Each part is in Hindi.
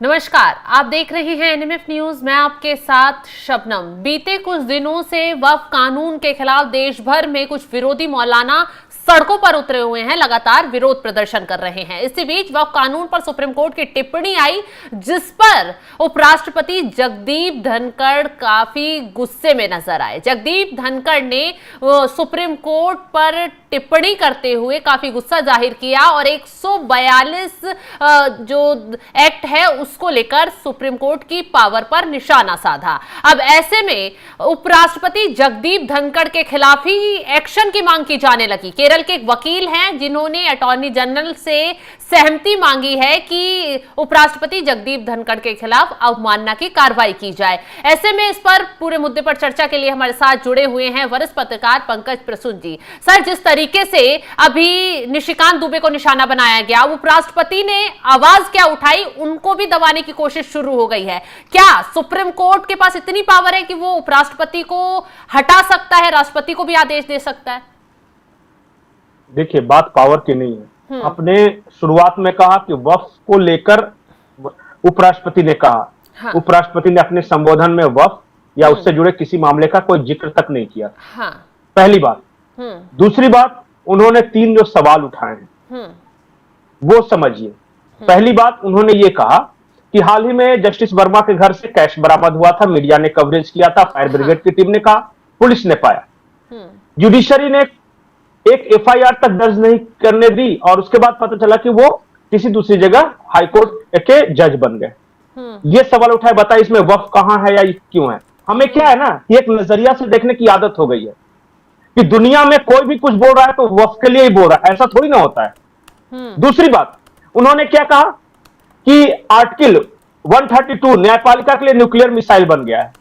नमस्कार, आप देख रहे हैं एनएमएफ न्यूज। मैं आपके साथ शबनम। बीते कुछ दिनों से वक्फ कानून के खिलाफ देश भर में कुछ विरोधी मौलाना सड़कों पर उतरे हुए हैं, लगातार विरोध प्रदर्शन कर रहे हैं। इसी बीच वक्फ कानून पर सुप्रीम कोर्ट की टिप्पणी आई, जिस पर उपराष्ट्रपति जगदीप धनखड़ काफी गुस्से में नजर आए। जगदीप धनखड़ ने सुप्रीम कोर्ट पर टिप्पणी करते हुए काफी गुस्सा जाहिर किया और 142 जो एक्ट है उसको लेकर सुप्रीम कोर्ट की पावर पर निशाना साधा। अब ऐसे में उपराष्ट्रपति जगदीप धनखड़ के खिलाफ ही एक्शन की मांग की जाने लगी। केरल के एक वकील हैं जिन्होंने अटॉर्नी जनरल से सहमति मांगी है कि उपराष्ट्रपति जगदीप धनखड़ के खिलाफ अवमानना की कार्रवाई की जाए। ऐसे में इस पर पूरे मुद्दे पर चर्चा के लिए हमारे साथ जुड़े हुए हैं वरिष्ठ पत्रकार पंकज प्रसून जी। सर, जिस तरीके से अभी निशिकांत दुबे को निशाना बनाया गया, उपराष्ट्रपति ने आवाज क्या उठाई, उनको भी दबाने की कोशिश शुरू हो गई है। क्या सुप्रीम कोर्ट के पास इतनी पावर है कि वो उपराष्ट्रपति को हटा सकता है, राष्ट्रपति को भी आदेश दे सकता है? देखिए, बात पावर की नहीं है। अपने शुरुआत में कहा कि वक्फ को लेकर उपराष्ट्रपति ने कहा। हाँ। उपराष्ट्रपति ने अपने संबोधन में वक्फ या उससे जुड़े किसी मामले का कोई जिक्र तक नहीं किया। हाँ। पहली बात। दूसरी बात, उन्होंने 3 जो सवाल उठाए हैं वो समझिए। पहली बात, उन्होंने ये कहा कि हाल ही में जस्टिस वर्मा के घर से कैश बरामद हुआ था, मीडिया ने कवरेज किया था, फायर ब्रिगेड की टीम ने कहा, पुलिस ने पाया, जुडिशरी ने एक एफआईआर तक दर्ज नहीं करने दी और उसके बाद पता चला कि वो किसी दूसरी जगह हाईकोर्ट के जज बन गए। ये सवाल उठाए, बताइए इसमें वक्फ कहां है या क्यों है? हमें क्या है ना, एक नजरिया से देखने की आदत हो गई है कि दुनिया में कोई भी कुछ बोल रहा है तो वक्फ के लिए ही बोल रहा है, ऐसा थोड़ी ना होता है। दूसरी बात, उन्होंने क्या कहा कि आर्टिकल 132 न्यायपालिका के लिए न्यूक्लियर मिसाइल बन गया है।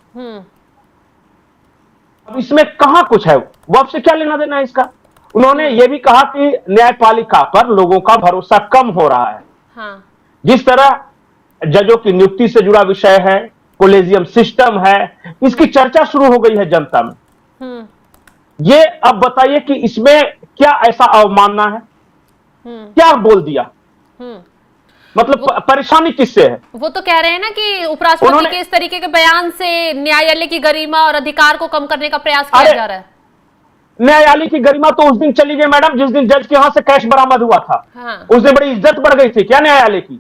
अब इसमें कहां कुछ है, वक्फ से क्या लेना देना है इसका? उन्होंने यह भी कहा कि न्यायपालिका पर लोगों का भरोसा कम हो रहा है। हाँ। जिस तरह जजों की नियुक्ति से जुड़ा विषय है, कोलेजियम सिस्टम है, इसकी चर्चा शुरू हो गई है जनता में। ये अब बताइए कि इसमें क्या ऐसा अवमानना है? क्या बोल दिया? मतलब परेशानी किससे है? वो तो कह रहे हैं ना कि उपराष्ट्रपति के इस तरीके के बयान से न्यायालय की गरिमा और अधिकार को कम करने का प्रयास किया जा रहा है। न्यायालय की गरिमा तो उस दिन चली गई मैडम जिस दिन जज के यहां से कैश बरामद हुआ था। हाँ। उस दिन बड़ी इज्जत बढ़ गई थी क्या न्यायालय की?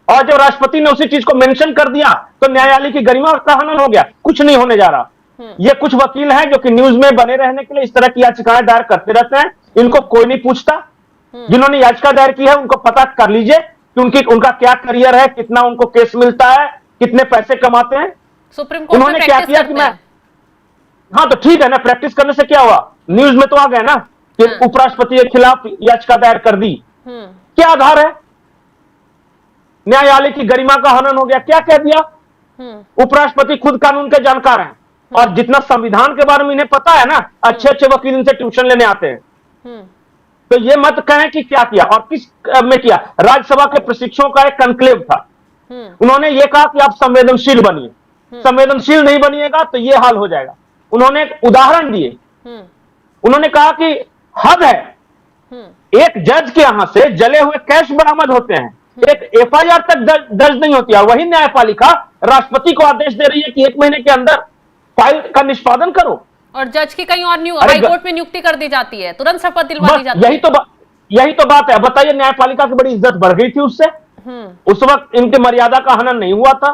और जब राष्ट्रपति ने उसी चीज को मेंशन कर दिया तो न्यायालय की गरिमा का हनन हो गया। कुछ नहीं होने जा रहा। ये कुछ वकील हैं जो कि न्यूज में बने रहने के लिए इस तरह की याचिकाएं दायर करते रहते हैं, इनको कोई नहीं पूछता। जिन्होंने याचिका दायर की है उनको पता कर लीजिए कि उनका क्या करियर है, कितना उनको केस मिलता है, कितने पैसे कमाते हैं। सुप्रीम कोर्ट उन्होंने क्या किया कि मैं, हाँ तो ठीक है ना, प्रैक्टिस करने से क्या हुआ, न्यूज में तो आ गया ना कि उपराष्ट्रपति के खिलाफ याचिका दायर कर दी। क्या आधार है? न्यायालय की गरिमा का हनन हो गया। क्या कह दिया? उपराष्ट्रपति खुद कानून के जानकार हैं और जितना संविधान के बारे में इन्हें पता है ना, अच्छे अच्छे वकील इनसे ट्यूशन लेने आते हैं। तो ये मत कहें कि क्या किया और किस में किया। राज्यसभा के प्रशिक्षुओं का एक कॉन्क्लेव था। उन्होंने ये कहा कि आप संवेदनशील बनिए, संवेदनशील नहीं बनिएगा तो ये हाल हो जाएगा। उन्होंने एक उदाहरण दिए। उन्होंने कहा कि हद है, एक जज के यहां से जले हुए कैश बरामद होते हैं, एक एफआईआर तक दर्ज नहीं होती है, वही न्यायपालिका राष्ट्रपति को आदेश दे रही है कि 1 महीने के अंदर फाइल का निष्पादन करो। और जज की कहीं और हाईकोर्ट में नियुक्ति कर दी जाती है, तुरंत शपथ दिलवा दी जाती है। यही तो बात है। बताइए, न्यायपालिका की बड़ी इज्जत बढ़ गई थी उससे। उस वक्त इनकी मर्यादा का हनन नहीं हुआ था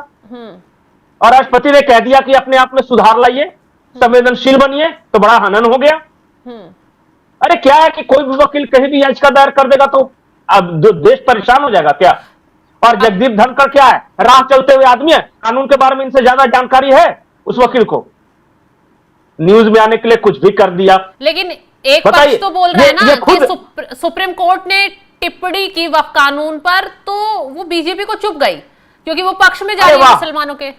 और राष्ट्रपति ने कह दिया कि अपने आप में सुधार लाइए, संवेदनशील बनिए, तो बड़ा हनन हो गया। अरे क्या है कि कोई भी वकील कहीं भी याचिका दायर कर देगा तो अब देश परेशान हो जाएगा क्या? और जगदीप धनखड़ क्या है, राह चलते हुए आदमी है, कानून के बारे में इनसे ज्यादा जानकारी है उस वकील को। न्यूज में आने के लिए कुछ भी कर दिया। लेकिन एक पक्ष तो बोल रहा है ना कि सुप्रीम कोर्ट ने टिप्पणी की वक्फ कानून पर तो वो बीजेपी को चुप गई क्योंकि वो पक्ष में जा रही है मुसलमानों के।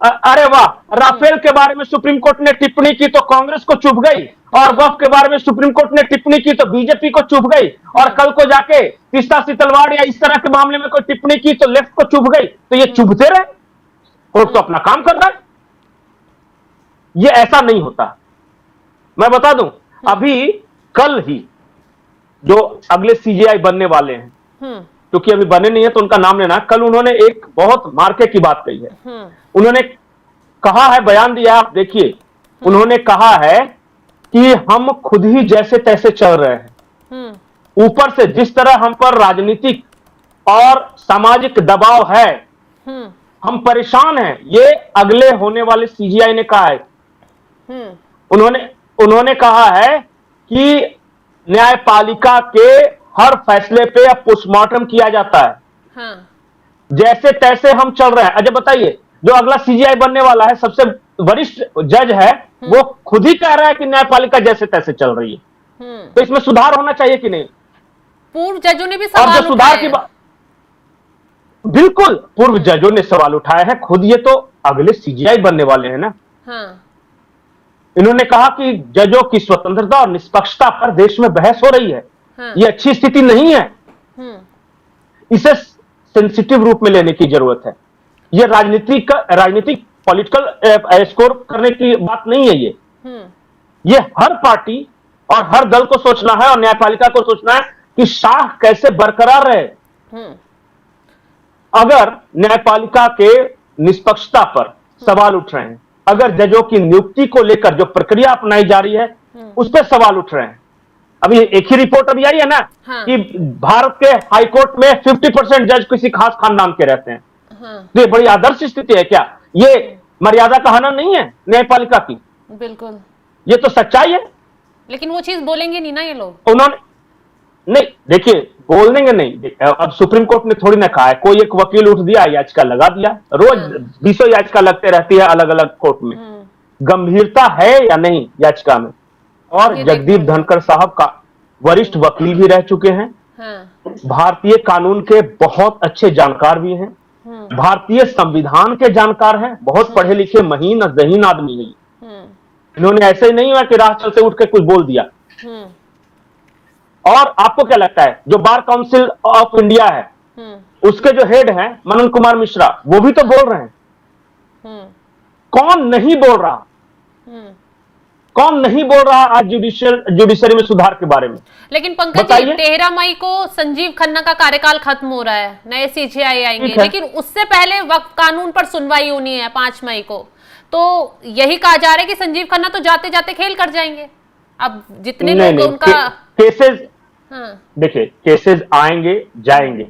अरे वाह, राफेल के बारे में सुप्रीम कोर्ट ने टिप्पणी की तो कांग्रेस को चुप गई, और वक्फ के बारे में सुप्रीम कोर्ट ने टिप्पणी की तो बीजेपी को चुप गई, और कल को जाके तीस्ता तलवार या इस तरह के मामले में कोई टिप्पणी की तो लेफ्ट को चुप गई। तो ये चुभते रहे, कोर्ट तो अपना काम कर रहा है। ये ऐसा नहीं होता। मैं बता दूं, अभी कल ही जो अगले सीजेआई बनने वाले हैं क्योंकि अभी बने नहीं है तो उनका नाम लेना, कल उन्होंने एक बहुत मार्के की बात कही है। उन्होंने कहा है, बयान दिया, आप देखिए, उन्होंने कहा है कि हम खुद ही जैसे तैसे चल रहे हैं, ऊपर से जिस तरह हम पर राजनीतिक और सामाजिक दबाव है, हम परेशान हैं। ये अगले होने वाले सीजीआई ने कहा है। उन्होंने कहा है कि न्यायपालिका के हर फैसले पे अब पोस्टमार्टम किया जाता है। हाँ। जैसे तैसे हम चल रहे हैं। अच्छा बताइए, जो अगला सीजीआई बनने वाला है, सबसे वरिष्ठ जज है, वो खुद ही कह रहा है कि न्यायपालिका जैसे तैसे चल रही है। तो इसमें सुधार होना चाहिए कि नहीं? पूर्व जजों ने भी सवाल और जो सुधार की बात, बिल्कुल पूर्व जजों ने सवाल उठाए हैं, खुद ये तो अगले सीजीआई बनने वाले हैं ना। हाँ। इन्होंने कहा कि जजों की स्वतंत्रता और निष्पक्षता पर देश में बहस हो रही है। हाँ। ये अच्छी स्थिति नहीं है। इसे सेंसिटिव रूप में लेने की जरूरत है। ये राजनीतिक पॉलिटिकल स्कोर करने की बात नहीं है। ये हर पार्टी और हर दल को सोचना है और न्यायपालिका को सोचना है कि शाह कैसे बरकरार रहे। अगर न्यायपालिका के निष्पक्षता पर सवाल उठ रहे हैं, अगर जजों की नियुक्ति को लेकर जो प्रक्रिया अपनाई जा रही है उस पर सवाल उठ रहे हैं। अभी एक ही रिपोर्ट अभी आई है ना। हाँ। कि भारत के हाईकोर्ट में 50% जज किसी खास खानदान के रहते हैं। हाँ। तो ये बड़ी आदर्श स्थिति है क्या? ये मर्यादा का हनन नहीं है न्यायपालिका की? बिल्कुल, ये तो सच्चाई है। लेकिन वो चीज बोलेंगे नहीं ना ये लोग। उन्होंने नहीं, देखिए बोल देंगे नहीं। अब सुप्रीम कोर्ट ने थोड़ी ना कहा है, कोई एक वकील उठ दिया, याचिका लगा दिया। रोज 20 याचिका लगते रहती है अलग अलग कोर्ट में। गंभीरता है या नहीं याचिका में? और जगदीप धनखड़ साहब का वरिष्ठ वकील भी रह चुके हैं। हाँ। भारतीय कानून के बहुत अच्छे जानकार भी हैं। भारतीय संविधान के जानकार हैं। बहुत पढ़े लिखे महीन और ज़हीन आदमी है। इन्होंने ऐसे ही नहीं हुआ कि राह चलते उठ के कुछ बोल दिया। और आपको क्या लगता है, जो बार काउंसिल ऑफ इंडिया है उसके जो हेड हैं मनन कुमार मिश्रा, वो भी तो बोल रहे हैं। कौन नहीं बोल रहा? कौन नहीं बोल रहा आज जुडिशरी में सुधार के बारे में? लेकिन पंकज जी, 13 मई को संजीव खन्ना का कार्यकाल खत्म हो रहा है, नए सीजीआई आएंगे, लेकिन उससे पहले वक्फ कानून पर सुनवाई होनी है 5 मई को। तो यही कहा जा रहा है कि संजीव खन्ना तो जाते जाते खेल कर जाएंगे। अब जितने लोग उनका केसेस, देखिए केसेस आएंगे जाएंगे।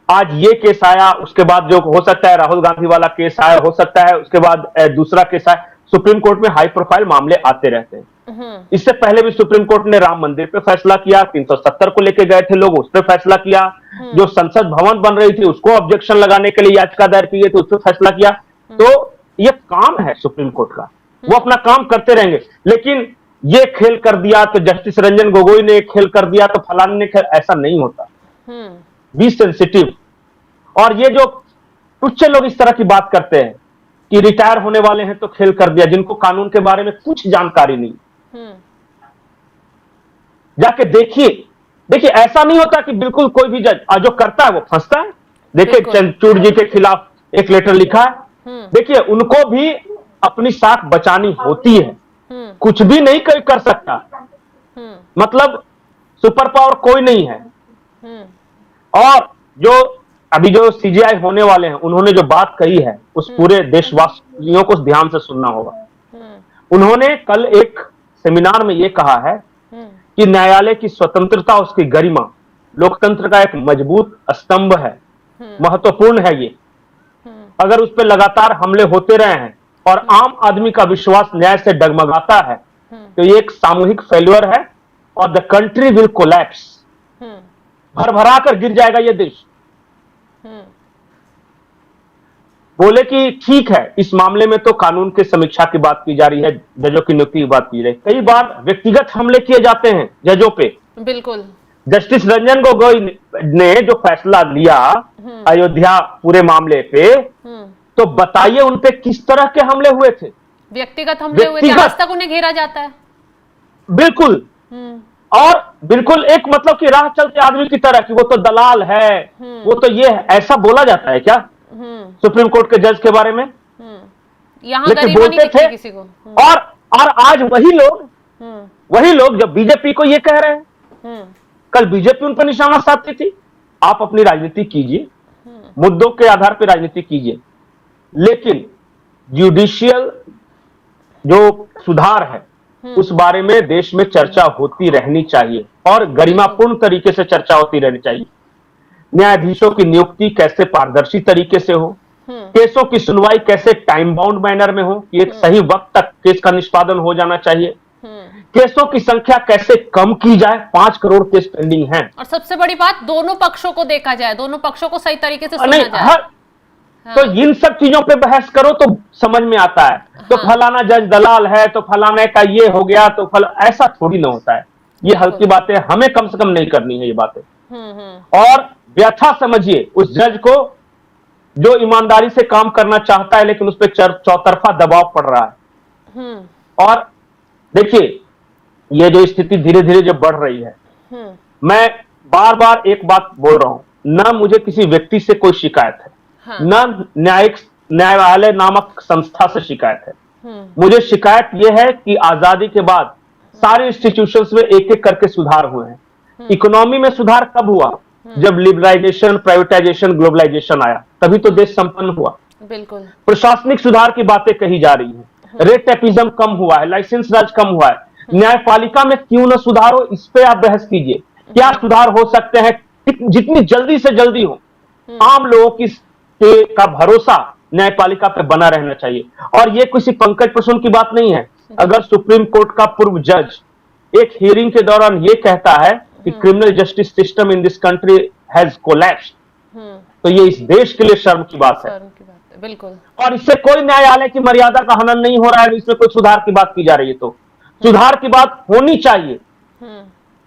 आज ये केस आया, उसके बाद जो हो सकता है राहुल गांधी वाला केस आया, हो सकता है उसके बाद दूसरा केस आया। सुप्रीम कोर्ट में हाई प्रोफाइल मामले आते रहते हैं। इससे पहले भी सुप्रीम कोर्ट ने राम मंदिर पे फैसला किया, 370 को लेके गए थे लोग, उस पर फैसला किया। जो संसद भवन बन रही थी उसको ऑब्जेक्शन लगाने के लिए याचिका दायर की गई थी, उस पर फैसला किया। तो ये काम है सुप्रीम कोर्ट का, वो अपना काम करते रहेंगे। लेकिन ये खेल कर दिया तो जस्टिस रंजन गोगोई ने खेल कर दिया तो फलाने ने खेल, ऐसा नहीं होता। Be sensitive. और ये जो उच्च लोग इस तरह की बात करते हैं कि रिटायर होने वाले हैं तो खेल कर दिया, जिनको कानून के बारे में कुछ जानकारी नहीं, जाके देखिए ऐसा नहीं होता कि बिल्कुल कोई भी जज जो करता है वो फंसता है। देखिए चंद्रचूड़ जी के खिलाफ एक लेटर लिखा है। देखिए उनको भी अपनी साख बचानी होती है, कुछ भी नहीं कर सकता। मतलब सुपर पावर कोई नहीं है। और जो अभी जो सीजीआई होने वाले हैं उन्होंने जो बात कही है उस पूरे देशवासियों को ध्यान से सुनना होगा। उन्होंने कल एक सेमिनार में यह कहा है कि न्यायालय की स्वतंत्रता, उसकी गरिमा लोकतंत्र का एक मजबूत स्तंभ है, महत्वपूर्ण है। ये अगर उस पर लगातार हमले होते रहे हैं और आम आदमी का विश्वास न्याय से डगमगाता है तो ये एक सामूहिक फेल्यूर है और द कंट्री विल कोलैप्स। भरभरा कर गिर जाएगा ये देश। बोले कि ठीक है, इस मामले में तो कानून के समीक्षा की बात की जा रही है, जजों की नियुक्ति की बात की जा रही है। कई बार व्यक्तिगत हमले किए जाते हैं जजों पे। बिल्कुल। जस्टिस रंजन गोगोई ने जो फैसला लिया अयोध्या पूरे मामले पे, तो बताइए उन पे किस तरह के हमले हुए थे? व्यक्तिगत हमले हुए थे, आज तक उन्हें घेरा जाता है। बिल्कुल। और बिल्कुल एक मतलब कि राह चलते आदमी की तरह कि वो तो दलाल है, वो तो ये है, ऐसा बोला जाता है क्या सुप्रीम कोर्ट के जज के बारे में? यहाँ लेकिन बोलते थे किसी को। और आज वही लोग जब बीजेपी को ये कह रहे हैं, कल बीजेपी उन पर निशाना साधती थी। आप अपनी राजनीति कीजिए, मुद्दों के आधार पर राजनीति कीजिए, लेकिन जुडिशियल जो सुधार है उस बारे में देश में चर्चा होती रहनी चाहिए और गरिमापूर्ण तरीके से चर्चा होती रहनी चाहिए। न्यायाधीशों की नियुक्ति कैसे पारदर्शी तरीके से हो, केसों की सुनवाई कैसे टाइम बाउंड मैनर में हो कि एक सही वक्त तक केस का निष्पादन हो जाना चाहिए, केसों की संख्या कैसे कम की जाए, 5 करोड़ केस पेंडिंग हैं। और सबसे बड़ी बात, दोनों पक्षों को देखा जाए, दोनों पक्षों को सही तरीके से सुना जाए। तो इन सब चीजों पे बहस करो तो समझ में आता है। तो फलाना जज दलाल है, तो फलाने का ये हो गया, तो ऐसा थोड़ी ना होता है। ये हल्की बातें हमें कम से कम नहीं करनी है ये बातें। और व्यथा समझिए उस जज को जो ईमानदारी से काम करना चाहता है, लेकिन उस पर चौतरफा दबाव पड़ रहा है। और देखिए, ये जो स्थिति धीरे धीरे जो बढ़ रही है, मैं बार बार एक बात बोल रहा हूं, ना मुझे किसी व्यक्ति से कोई शिकायत है, न न्यायालय नामक संस्था से शिकायत है। मुझे शिकायत यह है कि आजादी के बाद सारे इंस्टीट्यूशंस में एक एक करके सुधार हुए हैं। इकोनॉमी में सुधार कब हुआ? जब लिबरलाइजेशन, प्राइवेटाइजेशन, ग्लोबलाइजेशन आया, तभी तो देश संपन्न हुआ। बिल्कुल। प्रशासनिक सुधार की बातें कही जा रही है, रेट टेपिज्म कम हुआ है, लाइसेंस राज कम हुआ है। न्यायपालिका में क्यों न सुधार हो, इस पे आप बहस कीजिए। क्या सुधार हो सकते हैं? जितनी जल्दी से जल्दी हो। आम लोगों की का भरोसा न्यायपालिका पे बना रहना चाहिए। और ये किसी पंकज प्रसून की बात नहीं है। अगर सुप्रीम कोर्ट का पूर्व जज एक हियरिंग के दौरान ये कहता है कि criminal justice system in this country has collapsed, तो ये इस देश के लिए शर्म की बात है। बिल्कुल। और इससे कोई न्यायालय की मर्यादा का हनन नहीं हो रहा है। इसमें कोई सुधार की बात की जा रही है तो सुधार की बात होनी चाहिए।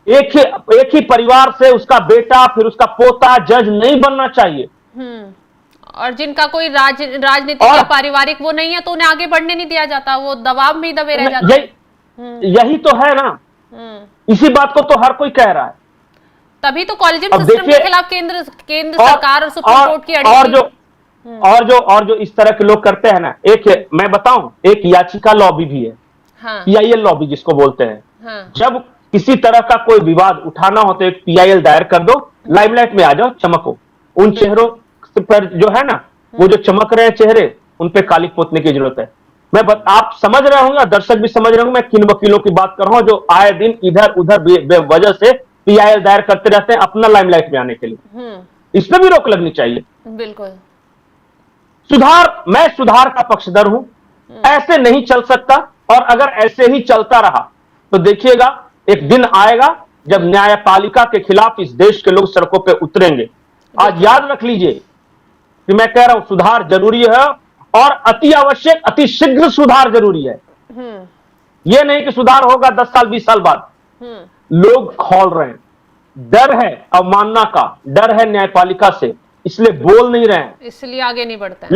एक ही परिवार से उसका बेटा, फिर उसका पोता जज नहीं बनना चाहिए। और जिनका कोई राजनीतिक या पारिवारिक वो नहीं है, तो उन्हें आगे बढ़ने नहीं दिया जाता, वो दबाव में ही दबे रह जाते हैं। यही तो है ना। इसी बात को तो हर कोई कह रहा है। तभी तो कॉलेजियम सिस्टम के खिलाफ केंद्र सरकार और सुप्रीम कोर्ट की और जो इस तरह के लोग करते हैं ना, मैं बताऊं, एक याचिका लॉबी भी है, PIL लॉबी जिसको बोलते हैं। जब किसी तरह का कोई विवाद उठाना हो तो एक PIL दायर कर दो, लाइमलाइट में आ जाओ, चमको। उन चेहरों पर जो है ना, वो जो चमक रहे हैं चेहरे, उन पे कालिक पोतने की जरूरत है। आप समझ रहे होंगे, दर्शक भी समझ रहे होंगे मैं किन वकीलों की बात कर रहा हूं, जो आए दिन इधर उधर बेवजह से PIL दायर करते रहते हैं अपना लाइमलाइट में आने के लिए। इस पर भी रोक लगनी चाहिए। बिल्कुल। मैं सुधार का पक्षधर हूं। ऐसे नहीं चल सकता। और अगर ऐसे ही चलता रहा तो देखिएगा, एक दिन आएगा जब न्यायपालिका के खिलाफ इस देश के लोग सड़कों पर उतरेंगे। आज याद रख लीजिए कि मैं कह रहा हूं, सुधार जरूरी है और अति आवश्यक, अति शीघ्र सुधार जरूरी है। यह नहीं कि सुधार होगा 10 साल 20 साल बाद। लोग खौल रहे हैं, डर है अवमानना का, डर है न्यायपालिका से, इसलिए बोल नहीं रहे हैं, इसलिए आगे नहीं बढ़ते।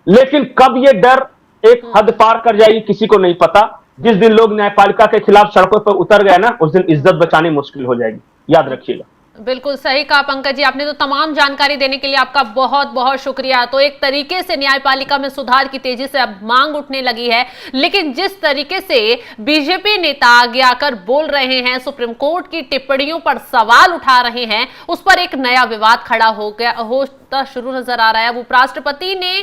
लेकिन कब यह डर एक हद पार कर जाएगी किसी को नहीं पता। जिस दिन लोग न्यायपालिका के खिलाफ सड़कों पर उतर गए ना, उस दिन इज्जत बचानी मुश्किल हो जाएगी। याद रखिएगा। बिल्कुल सही कहा पंकज जी आपने। तो तमाम जानकारी देने के लिए आपका बहुत बहुत शुक्रिया। तो एक तरीके से न्यायपालिका में सुधार की तेजी से अब मांग उठने लगी है, लेकिन जिस तरीके से बीजेपी नेता आगे आकर बोल रहे हैं, सुप्रीम कोर्ट की टिप्पणियों पर सवाल उठा रहे हैं, उस पर एक नया विवाद खड़ा होता शुरू नजर आ रहा है। अब उपराष्ट्रपति ने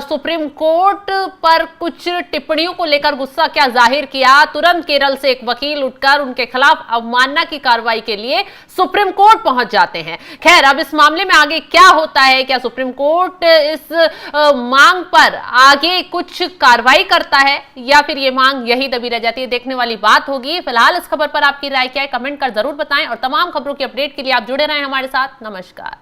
सुप्रीम कोर्ट पर कुछ टिप्पणियों को लेकर गुस्सा क्या जाहिर किया, तुरंत केरल से एक वकील उठकर उनके खिलाफ अवमानना की कार्रवाई के लिए सुप्रीम कोर्ट पहुंच जाते हैं। खैर, अब इस मामले में आगे क्या होता है, क्या सुप्रीम कोर्ट इस मांग पर आगे कुछ कार्रवाई करता है या फिर ये मांग यही दबी रह जाती है, देखने वाली बात होगी। फिलहाल इस खबर पर आपकी राय क्या है, कमेंट कर जरूर बताएं और तमाम खबरों की अपडेट के लिए आप जुड़े रहें हमारे साथ। नमस्कार।